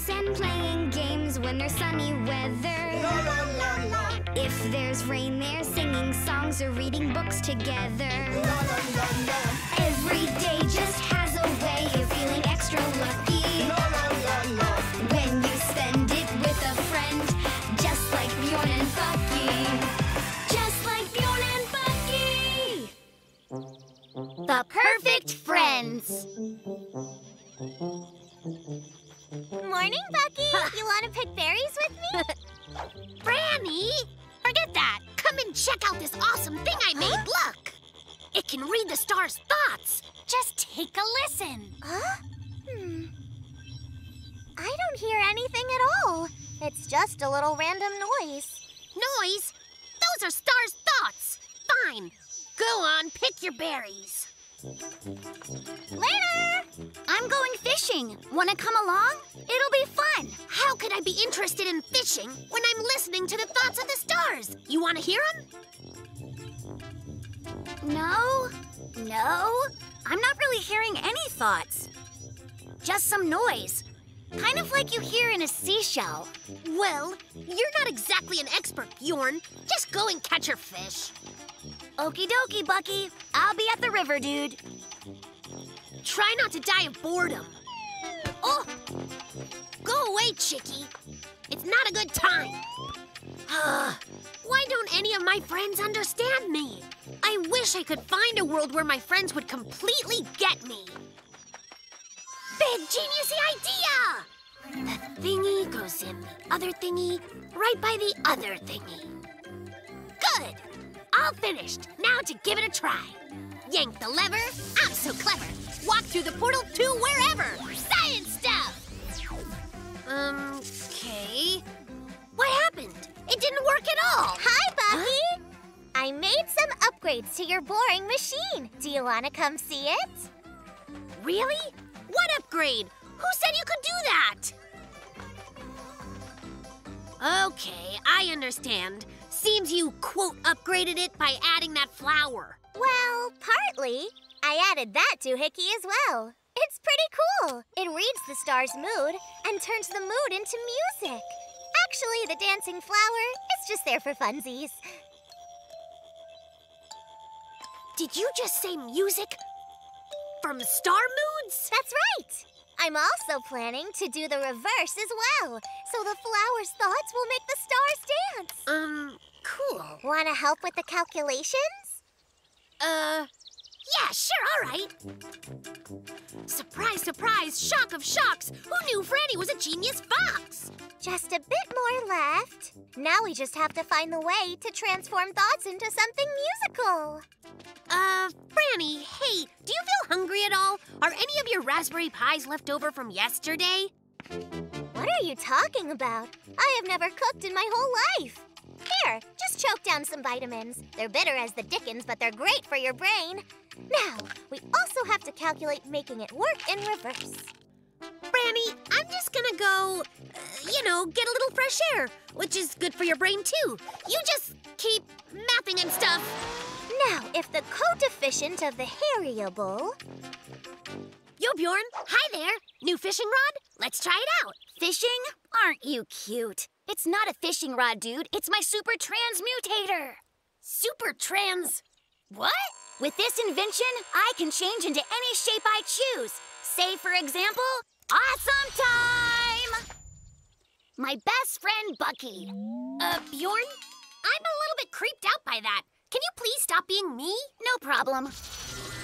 books and playing games when there's sunny weather. La la la la. If there's rain, they're singing songs or reading books together. La la la la. Every day just has a way of feeling extra lucky. La la la la. When you spend it with a friend, just like Bjorn and Bucky. Just like Bjorn and Bucky. The perfect friends. Morning, Bucky. You want to pick berries with me? Franny! Forget that. Come and check out this awesome thing I made. Look! It can read the stars' thoughts. Just take a listen. Huh? I don't hear anything at all. It's just a little random noise. Noise? Those are stars' thoughts. Fine. Go on, pick your berries. Later! I'm going fishing. Want to come along? It'll be fun. How could I be interested in fishing when I'm listening to the thoughts of the stars? You want to hear them? No. I'm not really hearing any thoughts. Just some noise. Kind of like you hear in a seashell. Well, you're not exactly an expert, Bjorn. Just go and catch your fish. Okie dokie, Bucky. I'll be at the river, dude. Try not to die of boredom. Oh! Go away, Chickie. It's not a good time. Why don't any of my friends understand me? I wish I could find a world where my friends would completely get me. Big genius idea! The thingy goes in the other thingy, right by the other thingy. Good! All finished. Now to give it a try. Yank the lever. I'm so clever. Walk through the portal to wherever. Science stuff! Okay. What happened? It didn't work at all. Hi, Bucky. Huh? I made some upgrades to your boring machine. Do you want to come see it? Really? What upgrade? Who said you could do that? Okay, I understand. Seems you, quote, upgraded it by adding that flower. Well, partly. I added that to Hickey as well. It's pretty cool. It reads the star's mood and turns the mood into music. Actually, the dancing flower is just there for funsies. Did you just say music from star moods? That's right. I'm also planning to do the reverse as well, so the flower's thoughts will make the stars dance. Cool. Want to help with the calculations? Yeah, sure, all right. Surprise, surprise, shock of shocks. Who knew Franny was a genius fox? Just a bit more left. Now we just have to find the way to transform thoughts into something musical. Franny, hey, do you feel hungry at all? Are any of your raspberry pies left over from yesterday? What are you talking about? I have never cooked in my whole life. Here, just choke down some vitamins. They're bitter as the dickens, but they're great for your brain. Now, we also have to calculate making it work in reverse. Franny, I'm just gonna go, get a little fresh air, which is good for your brain, too. You just keep mathing and stuff. Now, if the coefficient of the variable... Yo, Bjorn. Hi there. New fishing rod? Let's try it out. Fishing? Aren't you cute? It's not a fishing rod, dude. It's my super transmutator. Super trans... what? With this invention, I can change into any shape I choose. Say, for example, awesome time! My best friend, Bucky. Bjorn? I'm a little bit creeped out by that. Can you please stop being me? No problem.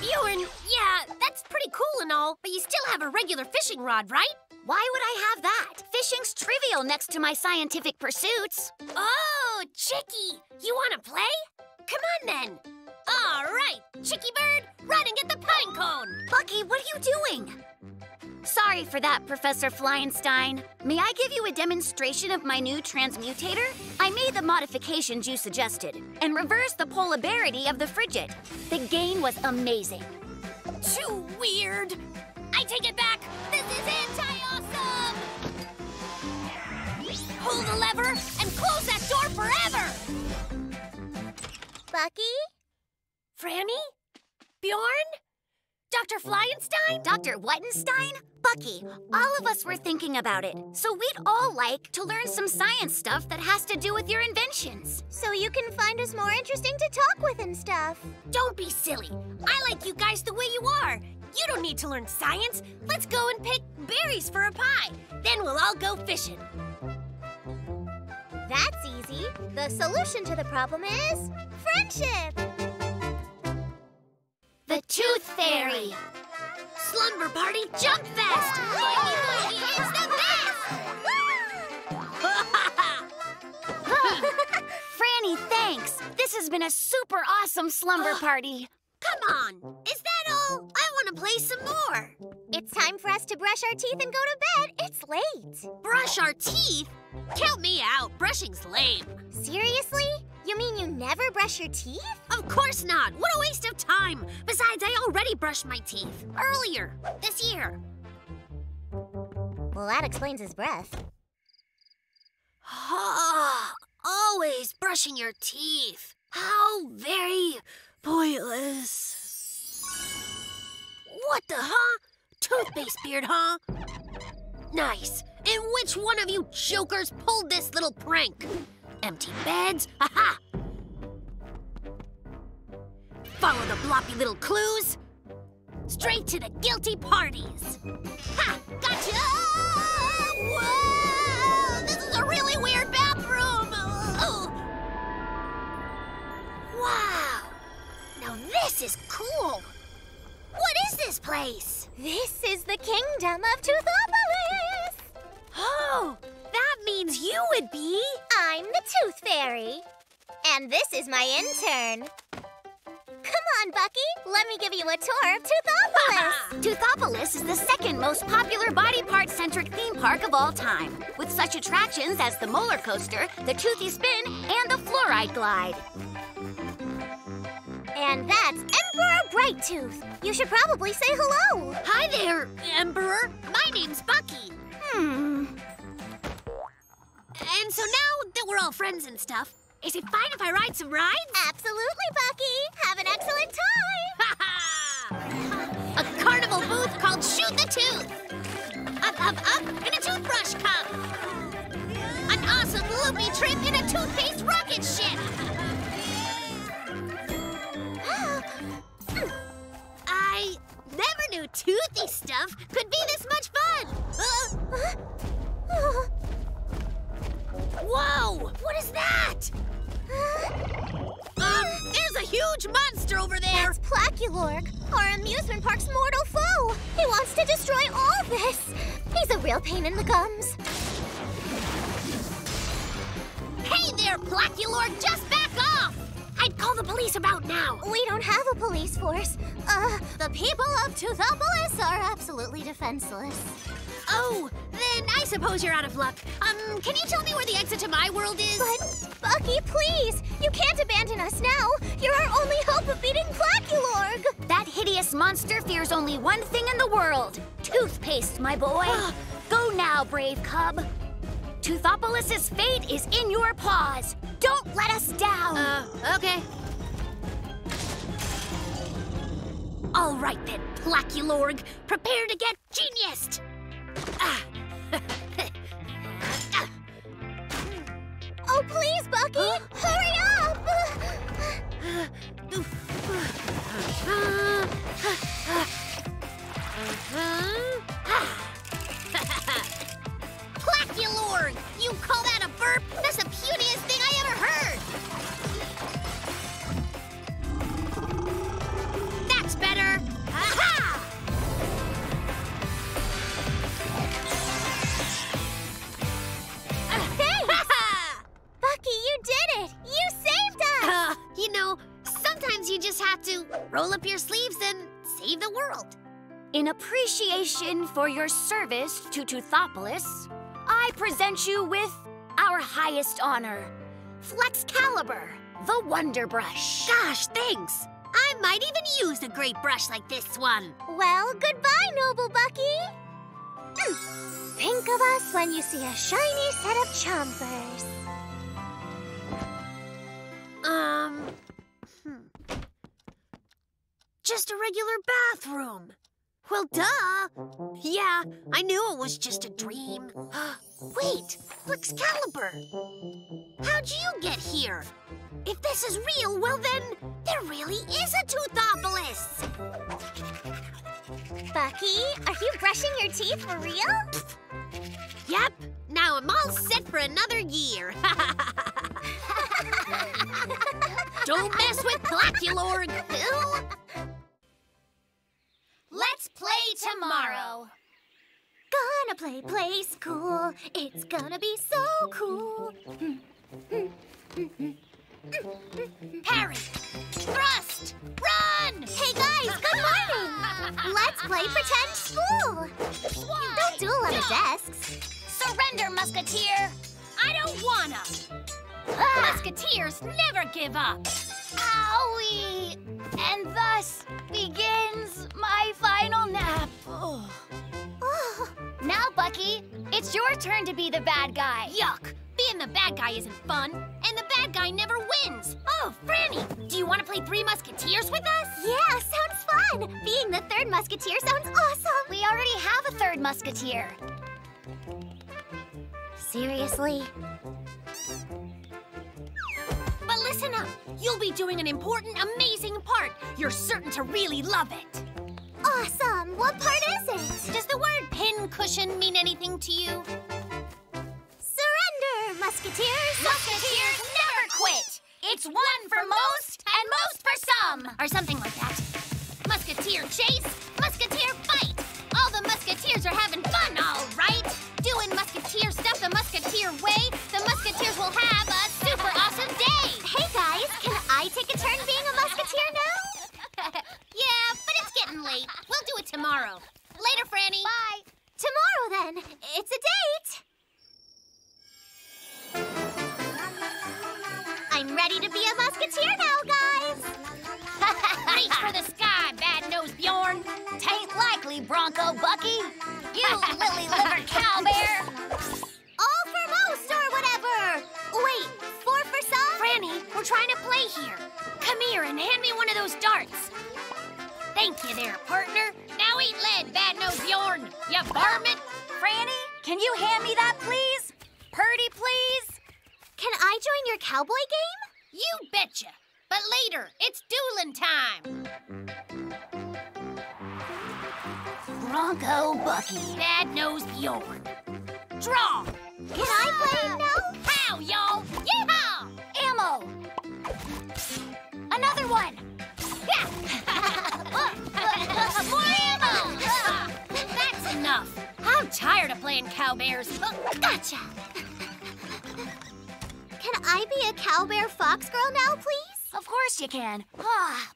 Bjorn, yeah, that's pretty cool and all, but you still have a regular fishing rod, right? Why would I have that? Fishing's trivial next to my scientific pursuits. Oh, Chickie, you want to play? Come on, then. All right, Chickie Bird, run and get the pine cone. Bucky, what are you doing? Sorry for that, Professor Flyenstein. May I give you a demonstration of my new transmutator? I made the modifications you suggested and reversed the polarity of the frigid. The gain was amazing. Too weird. I take it back. This is anti-awesome. Pull the lever and close that door forever. Bucky? Franny? Bjorn? Dr. Flyenstein? Dr. Wettenstein? Bucky, all of us were thinking about it, so we'd all like to learn some science stuff that has to do with your inventions. So you can find us more interesting to talk with and stuff. Don't be silly. I like you guys the way you are. You don't need to learn science. Let's go and pick berries for a pie. Then we'll all go fishing. That's easy. The solution to the problem is friendship. The Tooth Fairy. Slumber Party Jump Fest! It's the best! Franny, thanks. This has been a super awesome slumber party. Come on, is that all? I want to play some more. It's time for us to brush our teeth and go to bed. It's late. Brush our teeth? Count me out. Brushing's lame. Seriously? You mean you never brush your teeth? Of course not. What a waste of time. Besides, I already brushed my teeth earlier this year. Well, that explains his breath. Always brushing your teeth. How very pointless. What the, huh? Toothpaste beard, huh? Nice. And which one of you jokers pulled this little prank? Empty beds? Ha-ha! Follow the bloppy little clues. Straight to the guilty parties. Ha! Gotcha! Whoa! This is a really weird bathroom! Oh. Wow! Now this is cool! What is this place? This is the kingdom of Toothopolis! Oh! That means you would be... I'm the Tooth Fairy. And this is my intern. Come on, Bucky. Let me give you a tour of Toothopolis. Toothopolis is the second most popular body part-centric theme park of all time, with such attractions as the Molar Coaster, the Toothy Spin, and the Fluoride Glide. And that's Emperor Brighttooth. You should probably say hello. Hi there, Emperor. My name's Bucky. And so now that we're all friends and stuff, is it fine if I ride some rides? Absolutely, Bucky. Have an excellent time. A carnival booth called Shoot the Tooth. Up, in a toothbrush cup. An awesome loopy trip in a toothpaste rocket ship. I never knew toothy stuff could be this much fun. Whoa! What is that? There's a huge monster over there! That's Placulorg, our amusement park's mortal foe. He wants to destroy all this. He's a real pain in the gums. Hey there, Placulorg! Just back off! I'd call the police about now. We don't have a police force. The people of Toothopolis are absolutely defenseless. Oh, then I suppose you're out of luck. Can you tell me where the exit to my world is? But, Bucky, please! You can't abandon us now! You're our only hope of beating Placulorg! That hideous monster fears only one thing in the world. Toothpaste, my boy. Go now, brave cub. Toothopolis' fate is in your paws. Don't let us down. Okay. All right then, Placulorg. Prepare to get geniused. Oh, please, Bucky! Hurry up! Placulorg! You call that a burp? That's the puniest thing I ever heard! That's better! Aha! Bucky, you did it! You saved us! You know, sometimes you just have to roll up your sleeves and save the world. In appreciation for your service to Toothopolis, I present you with our highest honor, Flexcalibur, the Wonder Brush. Gosh, thanks. I might even use a great brush like this one. Well, goodbye, noble Bucky! Think of us when you see a shiny set of chompers. Just just a regular bathroom. Well, duh. Yeah, I knew it was just a dream. Wait, Excalibur. How'd you get here? If this is real, well then, there really is a Toothopolis. Bucky, are you brushing your teeth for real? Yep, now I'm all set for another year. Don't mess with Blackulord. Let's play tomorrow. Gonna play school. It's gonna be so cool. Harry, thrust, run! Hey guys, good morning! Let's play pretend school. Don't duel on the desks. Surrender, Musketeer. I don't wanna. Musketeers never give up. Owie! And thus begins my final nap. Oh. Now, Bucky, it's your turn to be the bad guy. Yuck, being the bad guy isn't fun, and the bad guy never wins. Oh, Franny, do you want to play Three Musketeers with us? Yeah, sounds fun. Being the third musketeer sounds awesome. We already have a third musketeer. Seriously? But listen up, you'll be doing an important, amazing part. You're certain to really love it. Awesome! What part is it? Does the word pincushion mean anything to you? Surrender, musketeers! Musketeers never quit! It's one for most and most for some! Or something like that. Musketeer chase, musketeer fight. All the musketeers are having fun, all right? Doing musketeer stuff the musketeer way, the musketeers will have a super awesome day. Hey guys, can I take a turn being a musketeer now? Yeah, but it's getting late. We'll do it tomorrow. Later, Franny. Bye! Tomorrow then. It's a date. I'm ready to be a musketeer now, guys. Reach for the sky, bad-nosed Bjorn. Tain't likely, Bronco Bucky. You lily-livered cowbear. All for most or whatever. Wait, four for some? Franny, we're trying to play here. Come here and hand me one of those darts. Thank you there, partner. Now eat lead, bad-nosed Bjorn. You varmint. Franny, can you hand me that, please? Purdy, please? Can I join your cowboy game? You betcha. But later, it's dueling time. Bronco Bucky. Bad-nosed Bjorn. Draw. Can I play now? How, y'all? Yeehaw! Ammo. Another one. Yeah. More ammo. That's enough. I'm tired of playing cowbears. Gotcha. Can I be a cowbear fox girl now, please? Of course you can.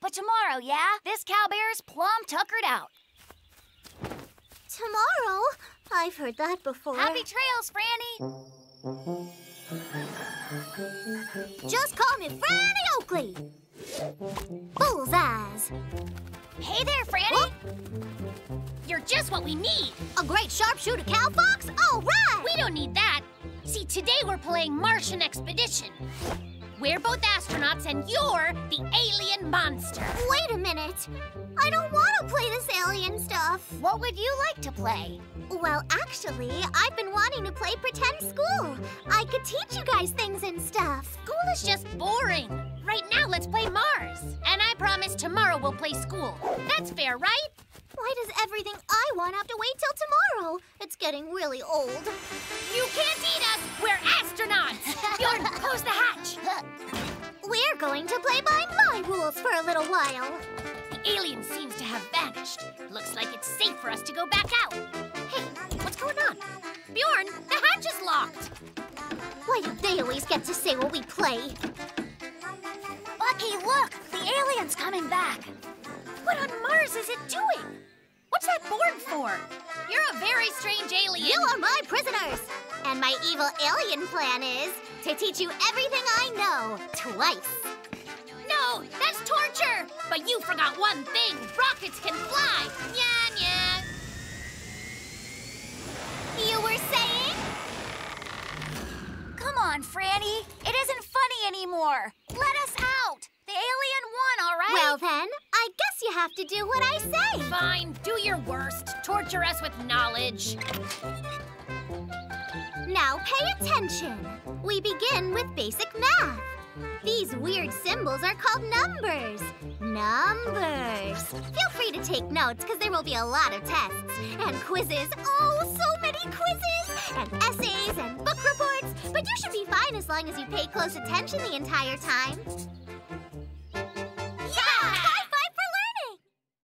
But tomorrow, yeah? This cowbear's plumb tuckered out. Tomorrow? I've heard that before. Happy trails, Franny. Just call me Franny Oakley. Bullseyes. Hey there, Franny. What? You're just what we need. A great sharpshooter cow fox? All right. We don't need that. See, today we're playing Martian Expedition. We're both astronauts and you're the alien monster. Wait a minute. I don't want to play this alien stuff. What would you like to play? Well, actually, I've been wanting to play pretend school. I could teach you guys things and stuff. School is just boring. Right now, let's play Mars. And I promise tomorrow we'll play school. That's fair, right? Why does everything I want have to wait till tomorrow? It's getting really old. You can't eat us! We're astronauts! Bjorn, close the hatch! We're going to play by my rules for a little while. The alien seems to have vanished. Looks like it's safe for us to go back out. Hey, what's going on? Bjorn, the hatch is locked. Why do they always get to say what we play? Bucky, look! The alien's coming back. What on Mars is it doing? What's that board for? You're a very strange alien. You are my prisoners. And my evil alien plan is to teach you everything I know twice. No, that's torture. But you forgot one thing. Rockets can fly. Nya, nya. You were saying? Come on, Franny. It isn't funny anymore. Let us out. The alien won, all right? Well then, I guess you have to do what I say. Fine, do your worst. Torture us with knowledge. Now pay attention. We begin with basic math. These weird symbols are called numbers. Numbers. Feel free to take notes because there will be a lot of tests and quizzes. Oh, so many quizzes! And essays and book reports. But you should be fine as long as you pay close attention the entire time.